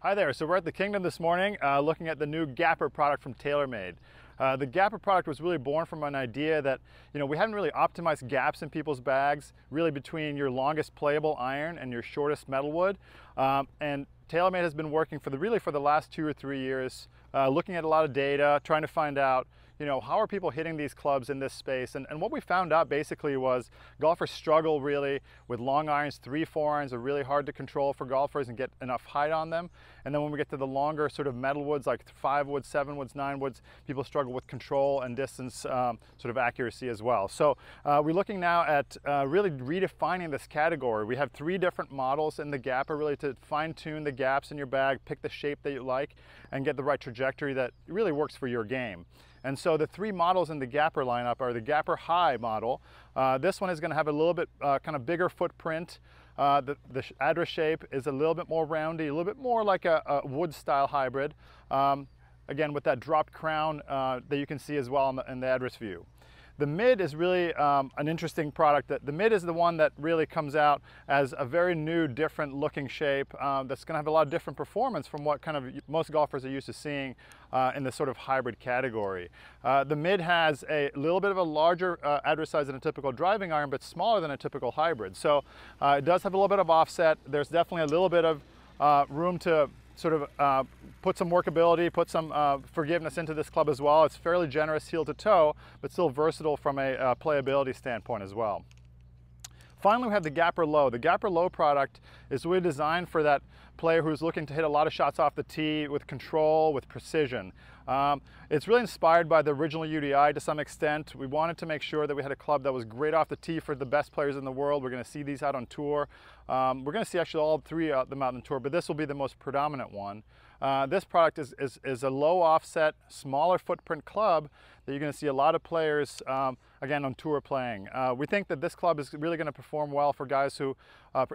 Hi there, so we're at the Kingdom this morning looking at the new GAPR product from TaylorMade. The GAPR product was really born from an idea that, we hadn't really optimized gaps in people's bags, really between your longest playable iron and your shortest metalwood. And TaylorMade has been working for the last 2 or 3 years, looking at a lot of data, trying to find out, how are people hitting these clubs in this space? And what we found out basically was golfers struggle really with long irons. 3-4 irons are really hard to control for golfers and get enough height on them. And then when we get to the longer sort of metal woods, like 5 woods, 7 woods, 9 woods, people struggle with control and distance sort of accuracy as well. So we're looking now at really redefining this category. We have 3 different models in the GAPR really to fine tune the gaps in your bag, pick the shape that you like, and get the right trajectory that really works for your game. And so the 3 models in the GAPR lineup are the GAPR High model. This one is going to have a little bit kind of bigger footprint. The address shape is a little bit more roundy, a little bit more like a wood style hybrid. Again, with that dropped crown that you can see as well in the address view. The mid is really an interesting product. The mid is the one that really comes out as a very new, different looking shape that's going to have a lot of different performance from what kind of most golfers are used to seeing in this sort of hybrid category. The mid has a little bit of a larger address size than a typical driving iron, but smaller than a typical hybrid. So it does have a little bit of offset. There's definitely a little bit of room to sort of put some workability, put some forgiveness into this club as well. It's fairly generous heel to toe, but still versatile from a playability standpoint as well. Finally, we have the GAPR Low. The GAPR Low product is really designed for that player who's looking to hit a lot of shots off the tee with control, with precision. It's really inspired by the original UDI to some extent. We wanted to make sure that we had a club that was great off the tee for the best players in the world. We're going to see these out on tour. We're going to see actually all 3 of them out on tour, but this will be the most predominant one. This product is a low offset, smaller footprint club that you're going to see a lot of players, again, on tour playing. We think that this club is really going to perform well for guys who,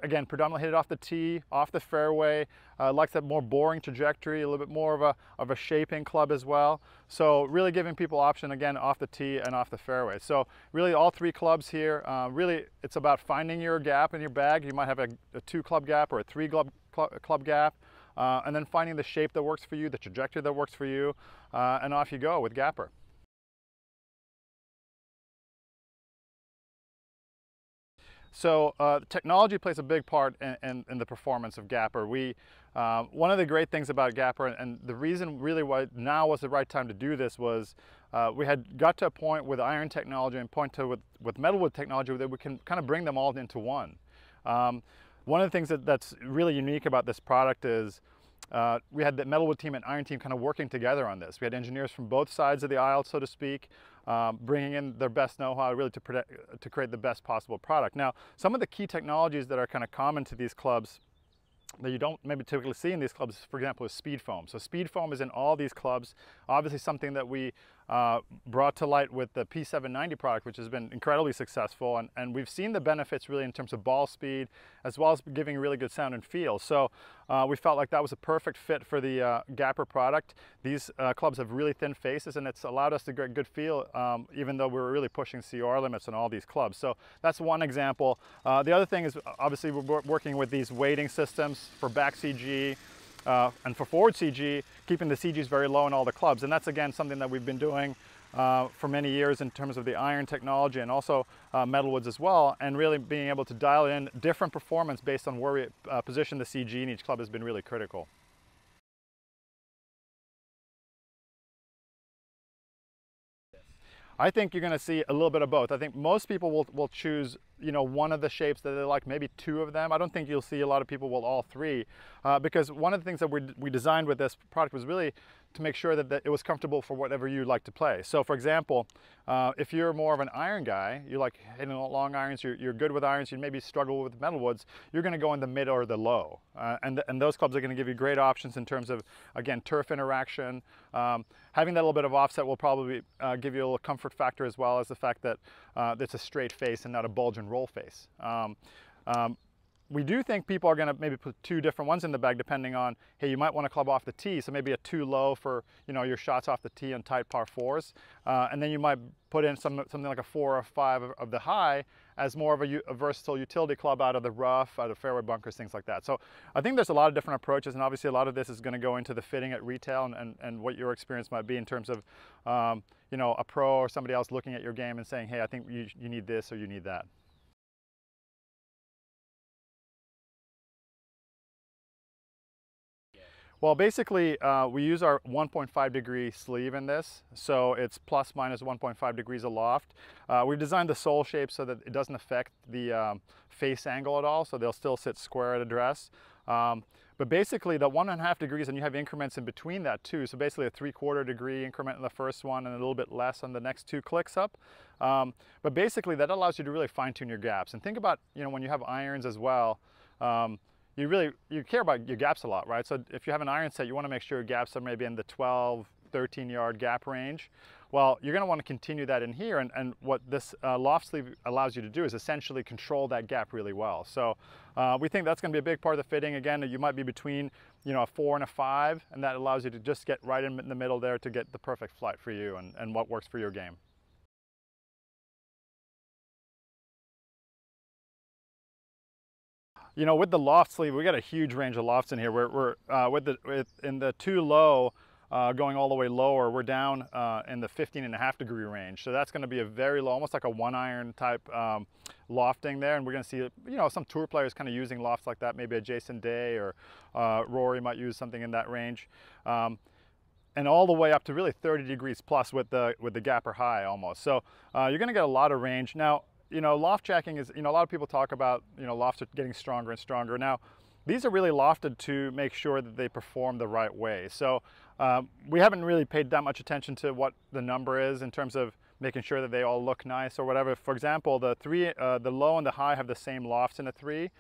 again, predominantly hit it off the tee, off the fairway, likes that more boring trajectory, a little bit more of a shaping club as well. So really giving people option, again, off the tee and off the fairway. So really all 3 clubs here, really it's about finding your gap in your bag. You might have a 2 club gap or a 3 club gap. And then finding the shape that works for you, the trajectory that works for you, and off you go with GAPR. So technology plays a big part in the performance of GAPR. One of the great things about GAPR, and the reason really why now was the right time to do this, was we had got to a point with iron technology and with metalwood technology that we can kind of bring them all into one. One of the things that's really unique about this product is we had the metalwood team and iron team kind of working together on this. We had engineers from both sides of the aisle, so to speak, bringing in their best know-how really to create the best possible product. Now, some of the key technologies that are kind of common to these clubs that you don't maybe typically see in these clubs, for example, is speed foam. So speed foam is in all these clubs. Obviously something that we brought to light with the P790 product, which has been incredibly successful. And we've seen the benefits really in terms of ball speed, as well as giving really good sound and feel. So we felt like that was a perfect fit for the GAPR product. These clubs have really thin faces, and it's allowed us to get good feel, even though we're really pushing CR limits on all these clubs. So that's one example. The other thing is, obviously, we're working with these weighting systems for back CG, and for forward CG, keeping the CGs very low in all the clubs. And that's, again, something that we've been doing for many years in terms of the iron technology and also metalwoods as well. And really being able to dial in different performance based on where we position the CG in each club has been really critical. I think you're going to see a little bit of both. I think most people will choose, one of the shapes that they like, maybe 2 of them. I don't think you'll see a lot of people will all 3, because one of the things that we designed with this product was really to make sure that it was comfortable for whatever you like to play. So for example, if you're more of an iron guy, you like hitting long irons, you're good with irons, you maybe struggle with metalwoods, you're going to go in the mid or the low. And those clubs are going to give you great options in terms of, again, turf interaction. Having that little bit of offset will probably give you a little comfort factor, as well as the fact that it's a straight face and not a bulge and roll face. We do think people are going to maybe put two different ones in the bag depending on, hey, you might want to club off the tee, so maybe a too low for, you know, your shots off the tee on tight par fours, and then you might put in something like a 4 or 5 of the high as more of a versatile utility club out of the rough, out of fairway bunkers, things like that. So I think there's a lot of different approaches, and obviously a lot of this is going to go into the fitting at retail and what your experience might be in terms of, you know, a pro or somebody else looking at your game and saying, hey, I think you need this or you need that. Well, basically, we use our 1.5 degree sleeve in this, so it's plus minus 1.5 degrees aloft. We've designed the sole shape so that it doesn't affect the face angle at all, so they'll still sit square at address. But basically, the 1.5 degrees, and you have increments in between that too, so basically a 3/4 degree increment in the first one and a little bit less on the next 2 clicks up. But basically, that allows you to really fine-tune your gaps. And think about, you know, when you have irons as well, you care about your gaps a lot, right? So if you have an iron set, you want to make sure your gaps are maybe in the 12, 13 yard gap range. Well, you're going to want to continue that in here, and what this loft sleeve allows you to do is essentially control that gap really well. So we think that's going to be a big part of the fitting. Again, you might be between, you know, a 4 and a 5, and that allows you to just get right in the middle there to get the perfect flight for you and what works for your game. You know, with the loft sleeve, we got a huge range of lofts in here. In the too low, going all the way lower, we're down in the 15.5 degree range. So that's going to be a very low, almost like a 1-iron type lofting there. And we're going to see, you know, some tour players kind of using lofts like that. Maybe a Jason Day or Rory might use something in that range. And all the way up to really 30 degrees plus with the GAPR high almost. So you're going to get a lot of range. Now, you know, loft jacking is, you know, a lot of people talk about, you know, lofts are getting stronger and stronger. Now, these are really lofted to make sure that they perform the right way. So we haven't really paid that much attention to what the number is in terms of making sure that they all look nice or whatever. For example, the low and the high have the same lofts in a 3,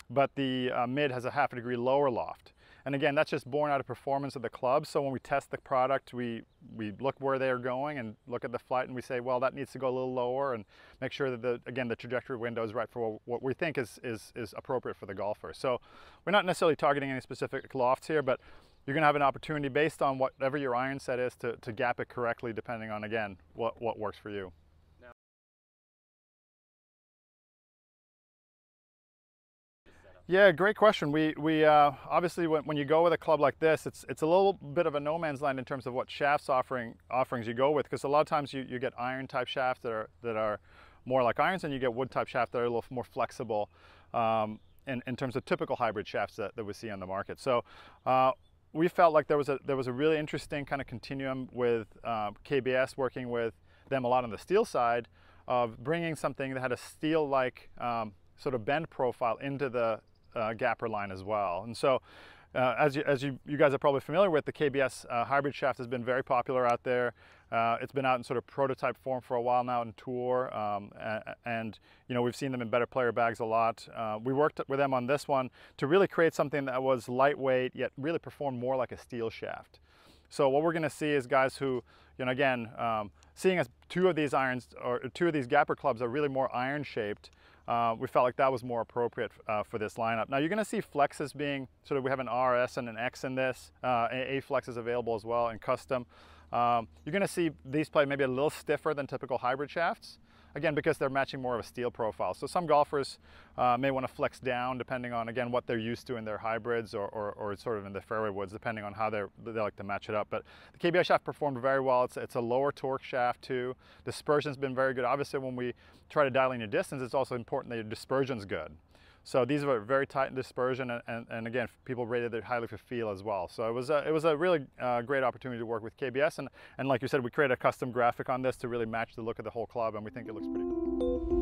but the mid has a 1/2 degree lower loft. And again, that's just born out of performance of the club. So when we test the product, we look where they're going and look at the flight, and we say, well, that needs to go a little lower, and make sure that the trajectory window is right for what we think is appropriate for the golfer. So we're not necessarily targeting any specific lofts here, but you're going to have an opportunity based on whatever your iron set is to gap it correctly, depending on, again, what works for you. Yeah, great question. We obviously when you go with a club like this, it's a little bit of a no man's land in terms of what shafts offerings you go with, because a lot of times you get iron type shafts that are more like irons, and you get wood type shafts that are a little more flexible in terms of typical hybrid shafts that we see on the market. So we felt like there was a really interesting kind of continuum with KBS, working with them a lot on the steel side, of bringing something that had a steel-like sort of bend profile into the GAPR line as well. And so as you guys are probably familiar with, the KBS hybrid shaft has been very popular out there. It's been out in sort of prototype form for a while now in tour, and you know, we've seen them in better player bags a lot. We worked with them on this one to really create something that was lightweight yet really performed more like a steel shaft. So what we're going to see is guys who, you know, again, seeing as two of these GAPR clubs are really more iron shaped, we felt like that was more appropriate for this lineup. Now you're going to see flexes being sort of, we have an RS and an X in this. A flex is available as well in custom. You're going to see these play maybe a little stiffer than typical hybrid shafts, again, because they're matching more of a steel profile. So some golfers may want to flex down depending on, again, what they're used to in their hybrids or sort of in the fairway woods, depending on how they like to match it up. But the KBS shaft performed very well. It's a lower torque shaft too. Dispersion's been very good. Obviously, when we try to dial in your distance, it's also important that your dispersion's good. So these were very tight in dispersion, and again, people rated it highly for feel as well. So it was a really great opportunity to work with KBS, and like you said, we created a custom graphic on this to really match the look of the whole club, and we think it looks pretty cool.